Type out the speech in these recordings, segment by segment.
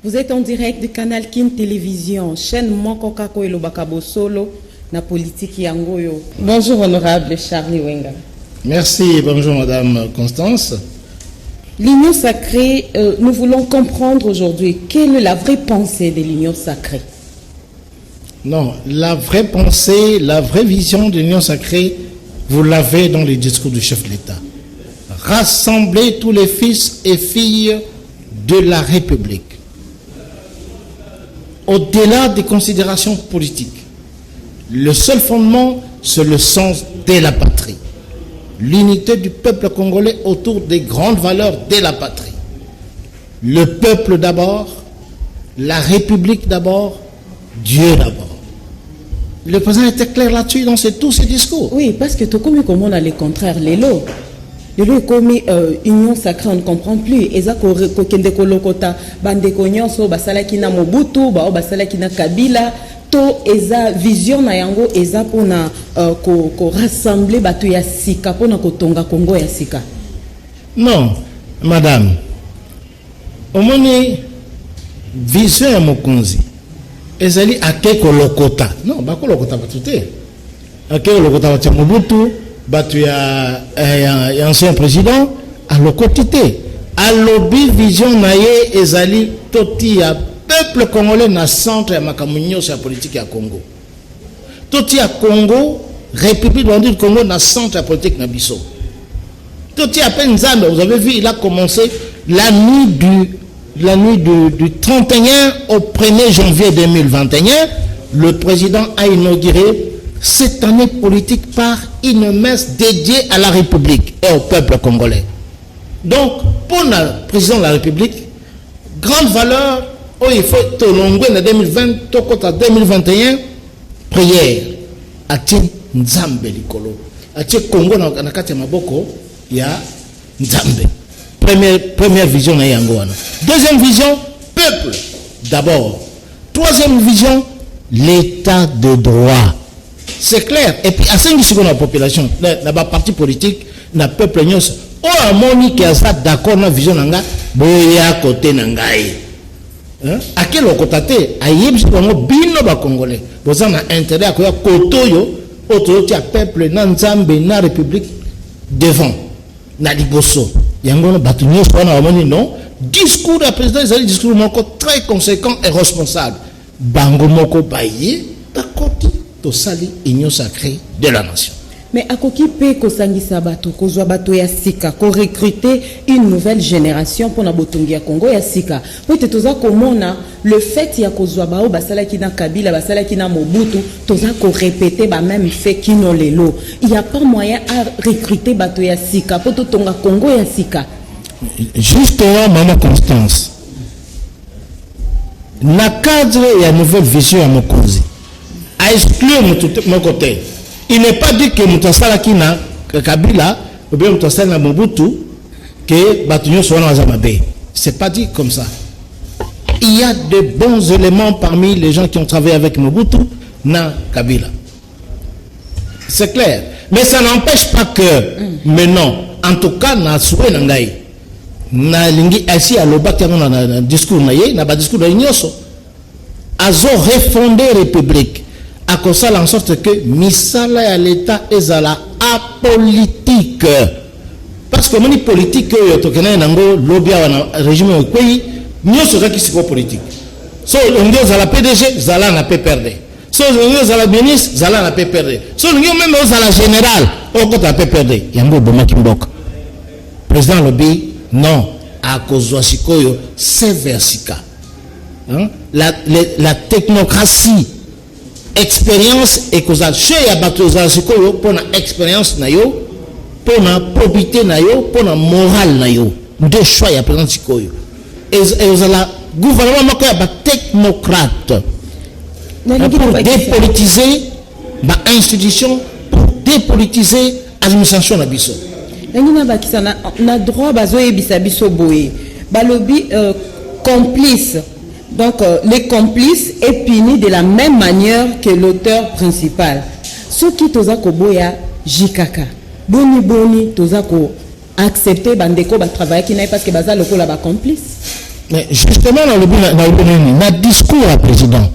Vous êtes en direct du canal Kin Télévision, chaîne Mokokako et Lobakabo Solo, na politique yangoyo. Bonjour honorable Charlie Wenga. Merci, bonjour madame Constance. L'union sacrée, nous voulons comprendre aujourd'hui quelle est la vraie pensée de l'union sacrée. Non, la vraie pensée, la vraie vision de l'union sacrée, vous l'avez dans les discours du chef de l'État. Rassembler tous les fils et filles de la République. Au-delà des considérations politiques, le seul fondement, c'est le sens de la patrie. L'unité du peuple congolais autour des grandes valeurs de la patrie. Le peuple d'abord, la République d'abord, Dieu d'abord. Le président était clair là-dessus dans tous ses discours. Oui, parce que tout comme on a le contraire, les lots. Les lots comme union sacrée, on ne comprend plus. Eza kokende kolokota bande konyonso basala kina Mobutu, basala kina Kabila. To eza vision na yango eza pona ko rassembler bato ya sika pona kotonga Congo ya sika. Non, madame. Omoni vision ya mokonzi ezali akeko lokota. Non, bako lokota batute. Akeko lokota batia Mobutu, batu ya ancien président a lokotité. A lobby vision na ye ezali toti ya peuple congolais na centre ya makamunyo sur la politique ya Congo. Toti ya Congo, République du Congo na centre ya politique na biso. Toti ya Penzambe, vous avez vu, il a commencé la nuit du 31 au 1er janvier 2021. Le président a inauguré cette année politique par une messe dédiée à la République et au peuple congolais. Donc, pour le président de la République, grande valeur. Oh, il faut tolongwe en 2020, tokota 2021, prière. Atie Nzambe likolo. Atie Congo na kati ya maboko ya Nzambe. Première vision na yango wana. Deuxième vision, peuple d'abord. Troisième vision, l'état de droit. C'est clair. Et puis à 5 secondes la population, na ba parti politique, na peuple nyos. Oh amoni ki asa d'accord na vision nanga, boya côté nangai. À quel côté ayebisi bango bino ba congolais boza na intérêt akoya kotoyo autorité ya peuple na Nzambe na République devant na liboso yango na batu nyos wana wamoni non discours du président ezali discours moko très conséquent et responsable bango moko baye bakoti to sali union sacrée de la nation. Mais à kokipe kosangisa bato kozwa bato ya sika ko recruter une nouvelle génération pour na botongi ya Congo ya sika. Peut-être toza komona le fait ya kozwa bao basala kina Kabila basala kina Mobutu toza ko répéter ba même fait kino lelo. Il y a pas moyen à recruter bato ya sika pour totonga Congo ya sika. Justement maman Constance. Na cadre ya nouvelle vision ya mokonzi. A exclure mon côté. Il n'est pas dit que Moutasala qui n'a Kabila ou bien Moutasala na Mobutu que Batunyo soit dans Zamabe. C'est pas dit comme ça. Il y a de bons éléments parmi les gens qui ont travaillé avec Mobutu na Kabila. C'est clair. Mais ça n'empêche pas que maintenant, en tout cas, na souhait nangai, na lingi ainsi à l'obak na discours na ye, na ba discours na nyoso, azo refonder République. À cause en sorte que misala ya l'État ezala apolitique. Parce que moni politique yo tokena nango lobia wana régime okoi nyoso ka kisiko politique. So ngio zala PDG zala na PPRD. So ngio zala ministre zala na PPRD. So ngio même zala général okota PPRD. Yango boma kimboka. Président lobby non à cause de sikoyo c'est versika. Hein? La technocratie expérience et causale chez Abatoza Sikoyo pour la expérience nayo pour la probité nayo pour la morale nayo deux choix ya président Sikoyo et la gouvernement ko ya technocrate pour dépolitiser ba institution pour dépolitiser administration na biso ngina bakisa na droit bazo yebisa biso boye balobi complice. Donc, les complices est puni de la même manière que l'auteur principal. Ce qui toza koboya jikaka. Boni toza ko accepter bandeko ba travailler qui n'est parce que baza loko la ba complice. Mais justement, dans le discours à président,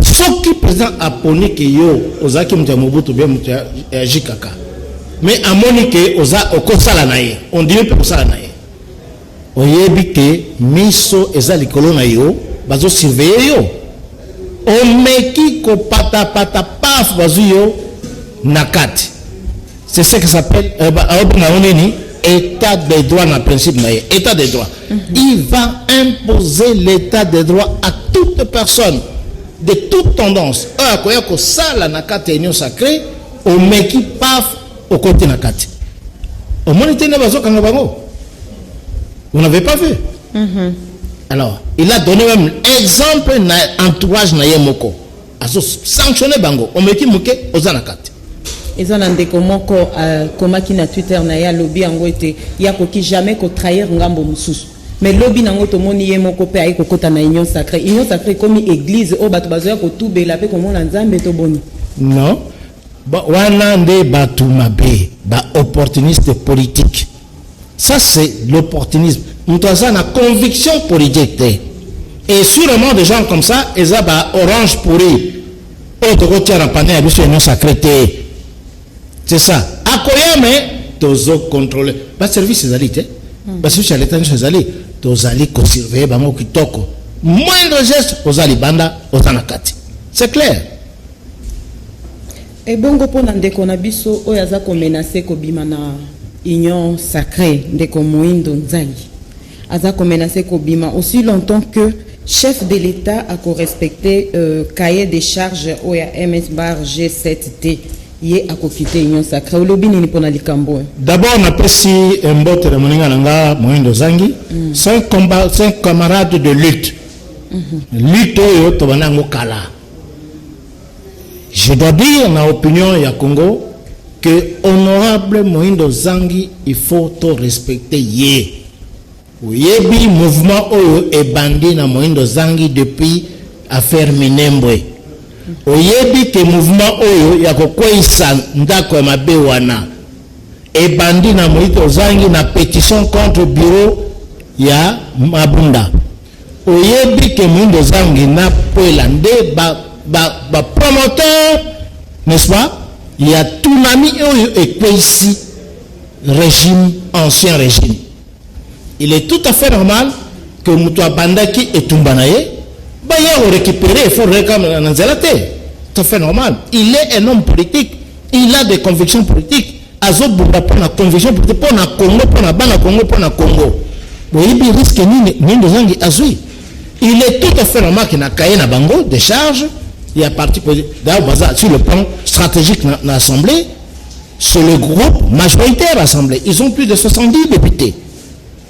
ce qui le président a poni que yo, ozaki mtamobutu bien jikaka. Mais à Monique, on dit que ça naïe. Oyebi que miso eza likolo na yo, bazo surveiller yo. O meki ko pata paf bazo yo nakati. C'est ce que ça s'appelle état de droit dans le principe naïe. État de droit. Il va imposer l'état de droit à toute personne de toute tendance. Akoya ko sala nakati union sacrée, o meki paf au côté nakati. Au moins il bazo kanga bango. Vous n'avez pas vu. Alors, il a donné même exemple dans entourage na yemoko. Azo sanctionné bango. On me dit muke ozanakati. Ezana ndeko moko komaki na Twitter na ya lobby yango ete ya koki jamais ko trahir ngambo mususu. Mais lobby nango to moni yemoko pe ay kokota na union sacrée. Union sacrée comme église o bato bazoya ko tubela pe komona nzambe to boni. Non. Ba wana nde batu mabe, ba opportuniste politique. Ça, c'est l'opportunisme. Nous avons une conviction politique. Et sûrement, des gens comme ça, ils ont orange pourri. Autre côté, on a une sacrée. C'est ça. À quoi mais tu contrôler. Pas service, c'est allé. Parce que l'État, c'est allé. Tu allé surveiller, tu toko. Moindre geste, tu allé banda, tu allé. C'est clair. Et bon, pour nous, on a biso, on a menacé Kobimana. Union sacrée de Moïndo Nzali. Azako menacé Kobima aussi longtemps que chef de l'État a respecté cahier des charges OYA MS bar G7T. Yé a quitté Union sacrée. D'abord, on a pris un bot de Moninga Moïndo Zangi. Cinq camarades de lutte. Lutte au Tobanango Kala. Je dois dire, dans l'opinion ya Congo, que honorable Moïndo Zangi, il faut tout respecter yé. Yebi mouvement oyo est bandé na Moïndo Zangi depuis affaire Minembwe. Oyebi que mouvement oyo ya kokwisa ndako ya mabe wana est bandé na Moïndo Zangi na pétition contre bureau ya Mabunda. Oyebi que Moïndo Zangi na poelande ba promoteur, n'est-ce pas? Il y a tout l'ami et ici, régime, ancien régime. Il est tout à fait normal que Moutoua Bandaki et Tumbanaye, bah, il récupérer, il faut réclamer dans Zélate. Tout à fait normal. Il est un homme politique. Il a des convictions politiques. Azot Bouba pour la conviction politique, pour la Congo, pour la Bana Congo, pour la Congo. Il risque ni de Zangi Azoui. Il est tout à fait normal qu'il n'a caillé na bango, des charges. Il y a parti d'ailleurs sur le plan stratégique dans l'Assemblée, c'est le groupe majoritaire l'Assemblée. Ils ont plus de 70 députés.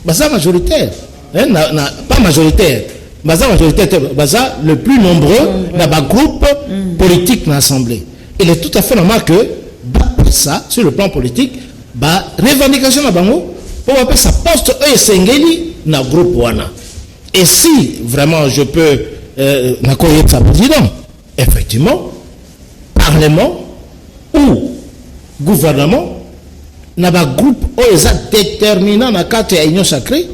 Baza majoritaire, pas majoritaire. Baza majoritaire, Baza le plus nombreux dans le groupe politique dans l'Assemblée. Il est tout à fait normal que ça, sur le plan politique, revendication à Bango, pour appeler sa poste Sengeli dans le groupe Wana. Et si vraiment je peux n'accorder sa président, effectivement, Parlement ou gouvernement, n'a pas groupe déterminant dans le cadre de l'Union sacrée,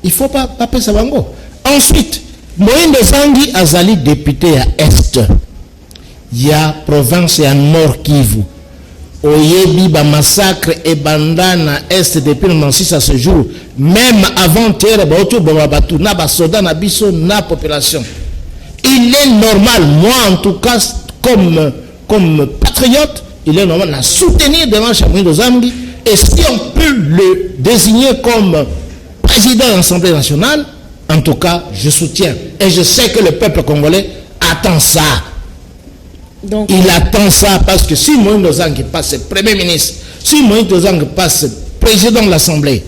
il ne faut pas paper ça bango. Ensuite, Moïndo Zangi Azali député à Est. Il y a province et à Nord Kivu. Oyebi ba massacre et bandana Est depuis le 96 à ce jour. Même avant-hier, na ba soda na biso na population. Il est normal, moi en tout cas, comme patriote, il est normal de soutenir devant Moïndo Zangi. Et si on peut le désigner comme président de l'Assemblée nationale, en tout cas, je soutiens. Et je sais que le peuple congolais attend ça. Donc, il attend ça parce que si Moïndo Zangi passe Premier ministre, si Moïndo Zangi passe président de l'Assemblée,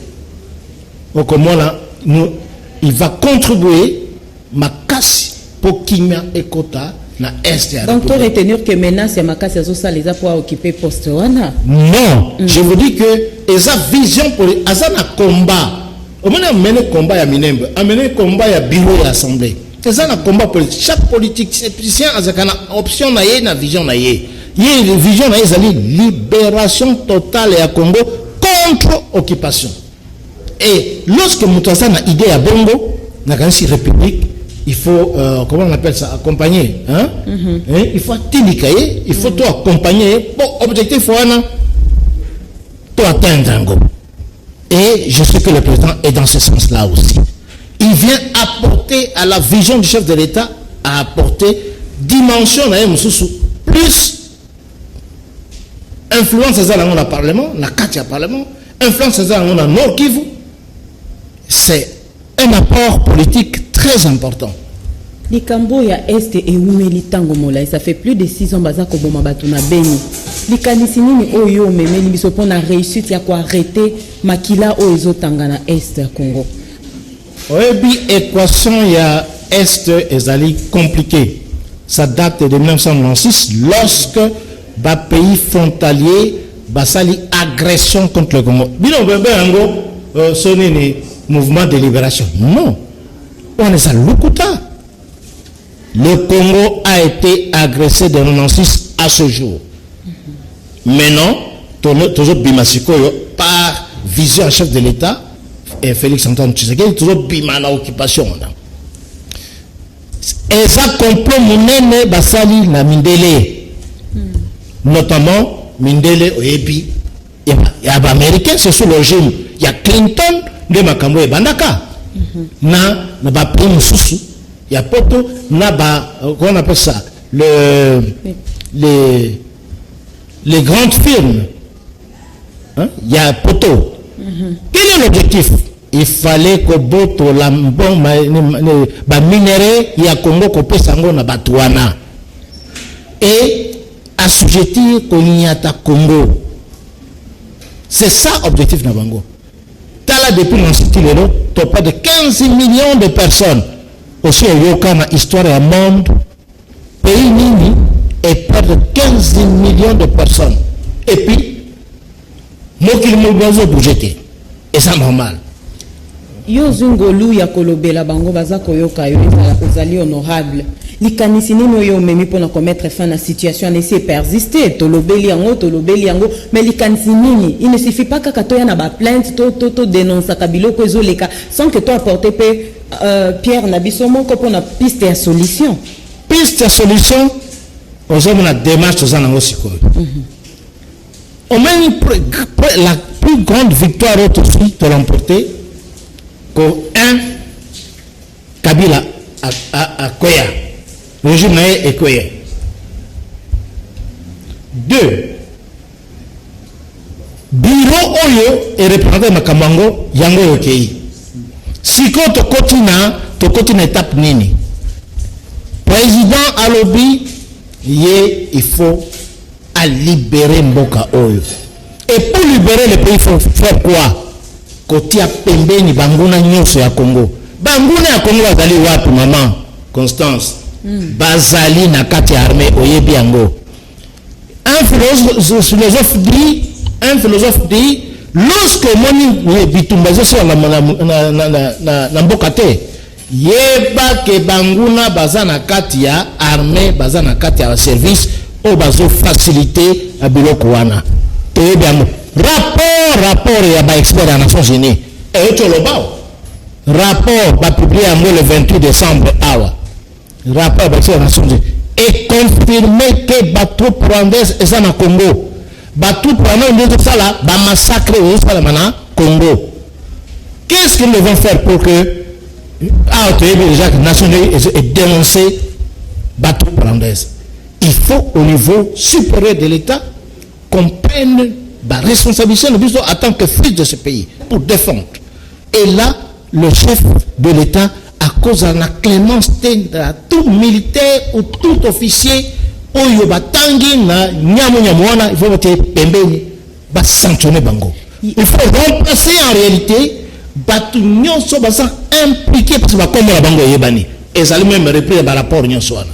il va contribuer ma casse pour Kimia et Kota. Donc, tu retenir que maintenant, c'est ma casse les a pour occuper poste. Non, je vous dis que esa vision pour asa na combat. Au moins amener combat ya Minembwe, amener combat ya bureau de l'Assemblée. Esa na combat politique. Chaque politicien a une option na yé na vision na yé. Yé vision na yé zali libération totale ya Congo contre occupation. Et lorsque Moutouassa a idée à Bongo, dans la République, il faut, comment on appelle ça, accompagner. Hein? Hein? Il faut t'indiquer, il faut tout accompagner. Bon, objectif, il faut tout atteindre un go. Et je sais que le président est dans ce sens-là aussi. Il vient apporter à la vision du chef de l'État, à apporter dimension plus influence dans le Parlement, dans le Parlement, influence dans le Nord Kivu. C'est un apport politique très important. Likambo ya Est et Oumeli Tango Mola, ça fait plus de 6 ans baza ko boma batu na Beni. Likanisi nini oyo memeli biso pona réussite ya ko arrêter makila o ezotanga na Est ya Congo. Oyebi équation ya Est ezali compliqué. Ça date de 1996 lorsque ba pays frontalier basali agression contre le Congo. Bino bebe ngo sonné mouvement de libération. Non. On est à Lukuta. Le Congo a été agressé de 1996 à ce jour. Maintenant, toujours Bimasiko par vision chef de l'État et Félix Antoine Tshisekedi toujours Bimana occupation. Et ça complot munene basali na Mindele. Notamment Mindele Oyebi. Il y a américain c'est sous le régime. Il y a Clinton de Makambo et Bandaka. Na ba prime susu. Il y a poto na ba comment on appelle ça les grandes firmes. Hein? Il y a poto. Quel est l'objectif? Il fallait que boto la bon ba minerai ya Congo ko pesango na batuana et assujettir Konyata Congo. C'est ça l'objectif na bango. Tala depuis l'Institut Lelo, tu pas de 15 millions de personnes aussi au Yokana histoire et monde pays nini et près de 15 millions de personnes. Et puis mokili mobazo budgété. Et ça normal. Yo zungolu ya kolobela bango baza koyoka yo ezali honorable. Likanisi nini yo memi pona commettre fin na situation na essayer persister tolobeli yango mais likanisi nini il ne suffit pas kaka to ya na ba plainte to dénoncer kabiloko ezoleka sans que toi apporter Pierre Nabiso moko pona piste ya solution. Piste ya solution ozoma na démarche za nango sikoyo. Au même la plus grande victoire autour de l'emporter qu'un Kabila à Koya. Le régime est Koya. 2. Bureau Oyo est représenté Makamango Yango Yokei. Si to kotina étape nini. Président Alobi, il faut à libérer Mboka Oyo. Et pour libérer le pays, il faut faire quoi? Kotia pembeni banguna nyonso ya Congo. Banguna ya Congo bazali wapi maman Constance? Bazali na kati armée oyebi yango. Un philosophe dit lorsque moni bitumbazo sur na mboka te yeba ke banguna bazana kati ya armée bazana kati ya service o bazo faciliter abiloko wana. Toyebi yango. Rapport ya ba expert des Nations Unies et Tolobao rapport ba publié le 28 décembre awa rapport ba expert des Nations Unies et confirmé que ba troupes rwandaises et ça na Congo ba troupes rwandaises de ça là ba massacre au Salamana Congo. Qu'est-ce qu'ils vont faire pour que déjà que les Nations Unies aient dénoncé ba troupes rwandaises? Il faut au niveau supérieur de l'État qu'on prenne la responsabilité en tant que fils de ce pays pour défendre. Et là, le chef de l'État, à cause de la clémence de tout militaire ou tout officier, il faut sanctionner Bango. Il faut remplacer en réalité Batunion Sobasan impliqué parce que comme la Bango Yebani. Et ça lui même repris par rapport Nyon Soana.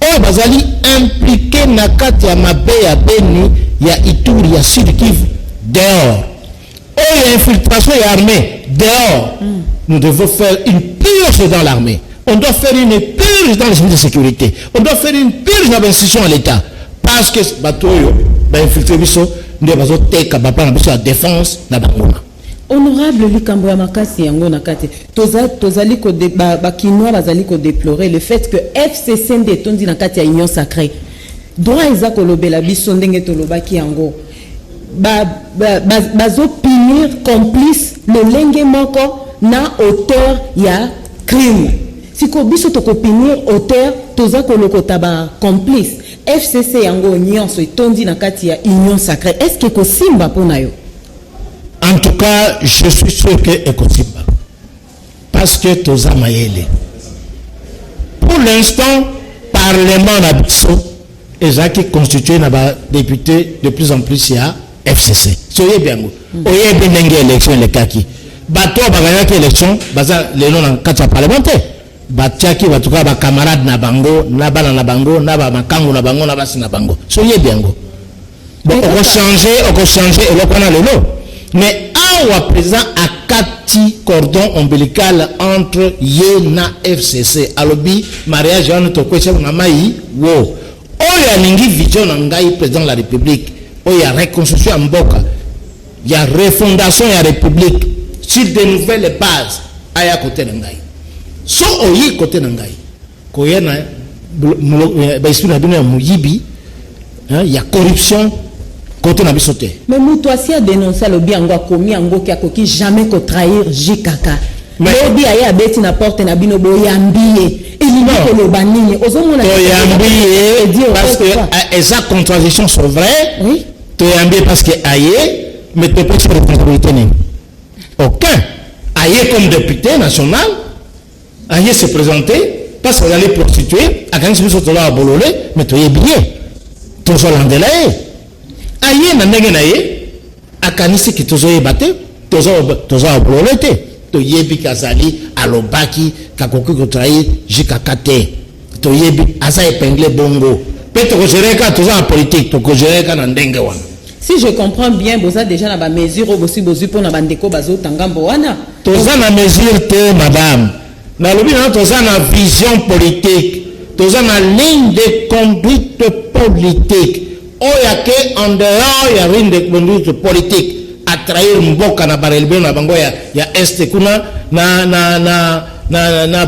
Oh, Bazali impliqué Nakati ya Mabe ya Beni ya Ituri ya Sud Kivu dehors. Oh, il y a infiltration et armée dehors. Nous devons faire une purge dans l'armée. On doit faire une purge dans les services de sécurité. On doit faire une purge dans l'institution à l'État. Parce que Batoyo va infiltrer biso, nous devons teka bapa na biso la défense na bangona. Honorable likambo ya makasi yango na kati tozali ko bakinois bazali ko déplorer le fait que FCC nde tondi na kati ya union sacrée droit eza kolobela biso ndenge tolobaki yango bazo punir complice lolenge moko na auteur ya crime siko biso toko punir auteur toza kolokota ba complice FCC yango nyonso etondi na kati ya union sacrée. Est-ce que kosimba pona yo? En tout cas, je suis sûr que c'est possible. Parce que Toza Mayele. Pour l'instant, Parlement Nabiso, et qui constitue un député de plus en plus, il y a FCC. Soyez bien. Oye bien élection, les kaki. Bato, bagayaki élection, baza, les noms en 4 parlementaires. Batiaki, batuka, ba camarade Nabango, Nabana Nabango, Naba Makango Nabango, Nabasi Nabango. Soyez bien. Bon, on va changer, et là, on a le lot. Mais à présent à kati cordon ombilical entre Yena FCC alobi mariage en to kwesha na mai wo oya lingi vision ngai président de la République oya reconstruction mboka ya refondation ya République sur de nouvelles bases aya côté ngai so oyi côté ngai koyena ba isuna bino muyibi ya corruption côté na bisoté. Mais Moutouassi a dénoncé le bien a commis en qui a coquille jamais qu'au trahir JKK. Lobby a bêti na porte na bino boyambié. Il n'y a que le banini. Boyambié parce que les contradictions sont vraies. Oui. Toyambié parce que aïe, mais tu peux pas faire responsabilité. Aucun. Aïe comme député national, aïe se présenter parce qu'il allait prostituer. À quand tu là à Bololé, mais tu es billet. Tu es l'andelaye. Aïe na ndenge na ye akanisi ki tozo yebate tozo obolete to yebi kazali alobaki kakoki ko trahir jikakate to yebi asa épinglé bongo pe to kojereka tozo en politique to kojereka na ndenge wana. Si je comprends bien boza déjà na ba mesure bosi bozu pona bandeko bazo tangambo wana toza na mesure te madame na lobi na toza na vision politique toza na ligne de conduite politique. Oya ke en dehors ya rinde de conduite politique à trahir mboka na barelbe na bango ya este kuna na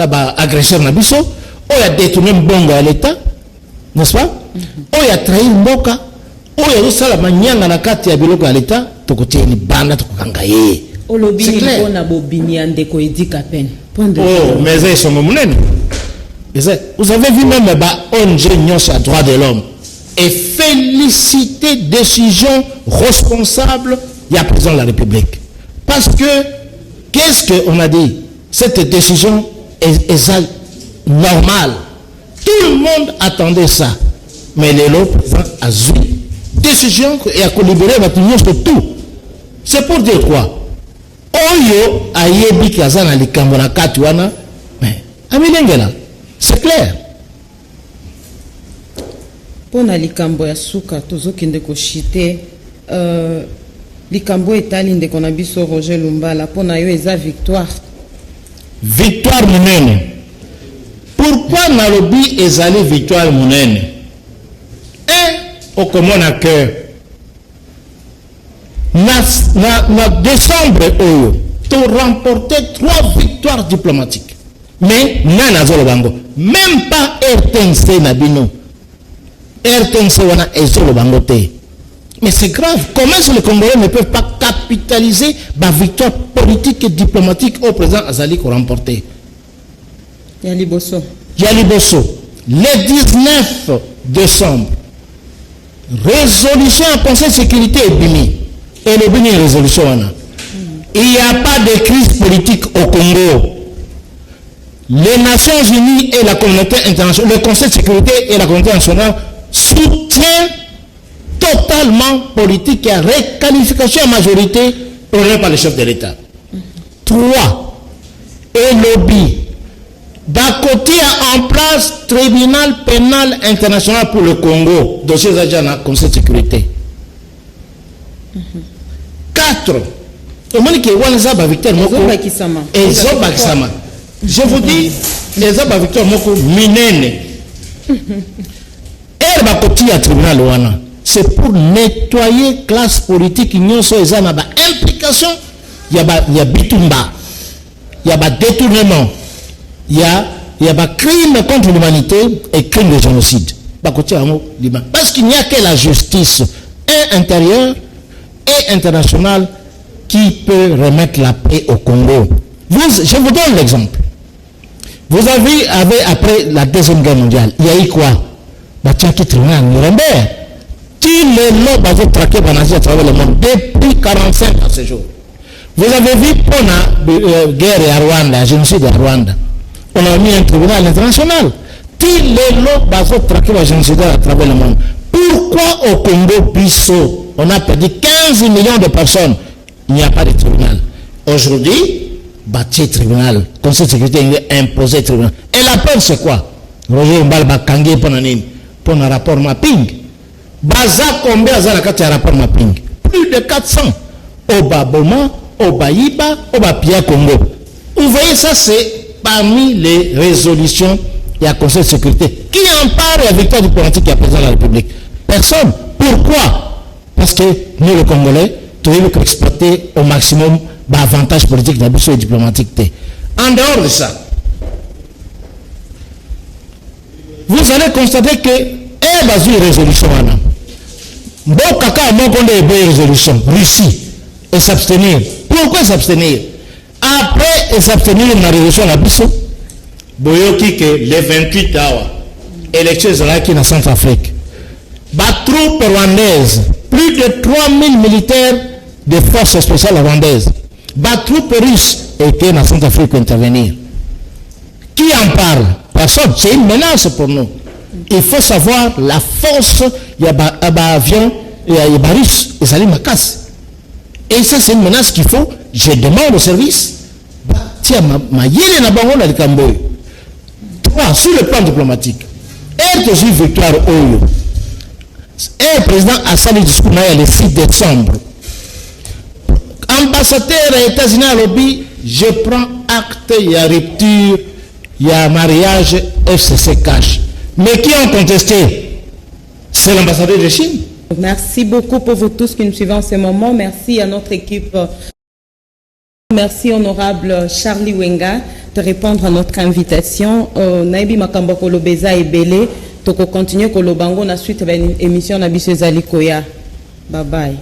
ba agresseur na biso oya détourner mbongo ya l'état n'est-ce pas oya trahir mboka oya sala manyanga na kati ya biloko ya l'état tokotie ni banda tokanga ye olobi ni na bobini ande ko edika peine oh mais ils sont monene vous avez vu même ba ONG nyonso à droit de l'homme et féliciter décision responsable il y a président de la République parce que qu'est-ce qu'on a dit cette décision est normale tout le monde attendait ça mais les lots président a vu décision et a libéré la opinion sur tout c'est pour dire quoi oyo ayebi kazana likambo na katuana mais amilengela c'est clair. Pona likambo ya suka tozokende ko chite likambo etali ndeko na biso Roger Lumbala pona yo eza victoire monene. Pourquoi nalobi ezali victoire monene? Okomona que na décembre oyo to remporté 3 victoires diplomatiques mais nana zolo bango même pas RTNC na bino RTNC wana ezolo bango te. Mais c'est grave. Comment est-ce que les Congolais ne peuvent pas capitaliser la victoire politique et diplomatique au président Azali qu'on remporté? Yali Bosso. Le 19 décembre, résolution en Conseil de sécurité est bimi. Et le bimi résolution wana. Il n'y a pas de crise politique au Congo. Les Nations Unies et la communauté internationale, le Conseil de sécurité et la communauté internationale soutient totalement politique et réqualification à majorité prônée par le chef de l'État. 3. Et lobby. D'un côté, en place tribunal pénal international pour le Congo, dossier Zajana, Conseil de sécurité. 4. Je vous dis, les hommes Victor Moko minene. C'est pour nettoyer classe politique, implication falsification, il y a bitumba, il y a détournement, il y a crime contre l'humanité et crime de génocide. Parce qu'il n'y a que la justice intérieure et internationale qui peut remettre la paix au Congo. Je vous donne l'exemple. Vous avez après la Deuxième Guerre mondiale, il y a eu quoi? Batiaki tribunal Nuremberg. Qui les lobes avaient traqué Banazi à travers le monde depuis 1945 à ce jour. Vous avez vu pour la guerre à Rwanda, génocide à Rwanda. On a mis un tribunal international. Qui les lobes avaient traqué le génocide à travers le monde. Pourquoi au Congo Bissau, on a perdu 15 millions de personnes? Il n'y a pas de tribunal. Aujourd'hui, bâti tribunal, Conseil de sécurité imposé tribunal. Et la preuve c'est quoi? Roger Mbalba Kangé pour un rapport mapping. Baza combien de rapport mapping? Plus de 400. Oba Boma, Oba Iba, Oba Pia Congo. Vous voyez ça, c'est parmi les résolutions du Conseil de sécurité. Qui empare la victoire diplomatique qui a président de la République? Personne. Pourquoi? Parce que nous, les Congolais, nous devons exploiter au maximum l'avantage politique de et diplomatique. En dehors de ça, vous allez constater que une résolution. Bon, caca, moi, qu'on ait une résolution. Russie. Et s'abstenir. Pourquoi s'abstenir? Après s'abstenir dans la résolution de la Bissau, Boyoki que les 28 hours, élections qui dans Centrafrique. Troupes rwandaises, plus de 3000 militaires de forces spéciales rwandaises. Troupes russes étaient dans Centrafrique pour intervenir. Qui en parle? Personne. C'est une menace pour nous. Il faut savoir la force, il y a un avion, il y a des russes, et ça les casse. Et ça, c'est une menace qu'il faut. Je demande au service. Tiens, ma yéle na bango na likamboy. 3. Sur le plan diplomatique. Et aussi victoire Oyo. Et le président a salué le discours le 6 décembre. Ambassadeur des États-Unis à lobby, je prends acte, il y a rupture, il y a mariage, FCC cash. Mais qui ont contesté? C'est l'ambassadeur de Chine. Merci beaucoup pour vous tous qui nous suivez en ce moment. Merci à notre équipe. Merci honorable Charlie Wenga de répondre à notre invitation. Naibi Makamba Kolobeza et Belé. Toko continuer Kolobango na suite à l'émission Nabiso Zalikoya. Bye bye.